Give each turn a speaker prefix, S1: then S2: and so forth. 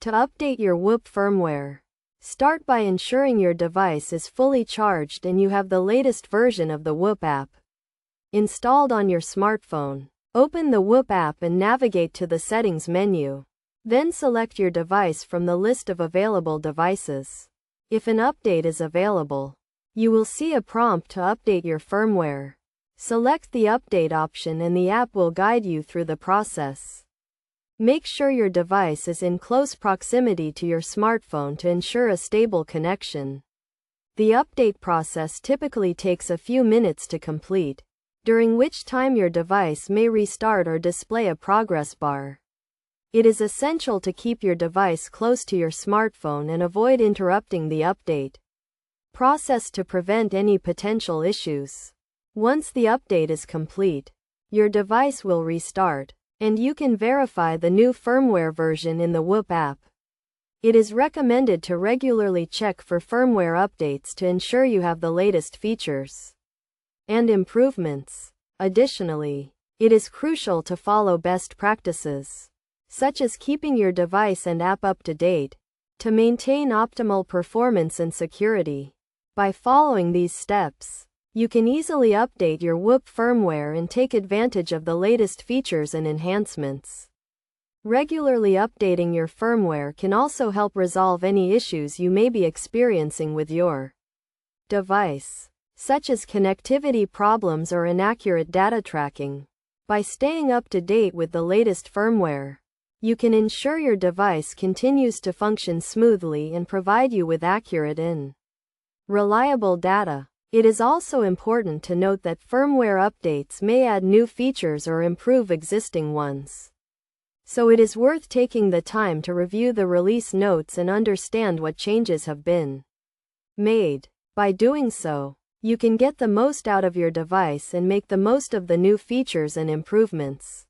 S1: To update your Whoop firmware, start by ensuring your device is fully charged and you have the latest version of the Whoop app installed on your smartphone. Open the Whoop app and navigate to the Settings menu. Then select your device from the list of available devices. If an update is available, you will see a prompt to update your firmware. Select the update option and the app will guide you through the process. Make sure your device is in close proximity to your smartphone to ensure a stable connection. The update process typically takes a few minutes to complete, during which time your device may restart or display a progress bar. It is essential to keep your device close to your smartphone and avoid interrupting the update process to prevent any potential issues. Once the update is complete, your device will restart, and you can verify the new firmware version in the Whoop app. It is recommended to regularly check for firmware updates to ensure you have the latest features and improvements. Additionally, it is crucial to follow best practices, such as keeping your device and app up to date, to maintain optimal performance and security. By following these steps, you can easily update your Whoop firmware and take advantage of the latest features and enhancements. Regularly updating your firmware can also help resolve any issues you may be experiencing with your device, such as connectivity problems or inaccurate data tracking. By staying up to date with the latest firmware, you can ensure your device continues to function smoothly and provide you with accurate and reliable data. It is also important to note that firmware updates may add new features or improve existing ones. So it is worth taking the time to review the release notes and understand what changes have been made. By doing so, you can get the most out of your device and make the most of the new features and improvements.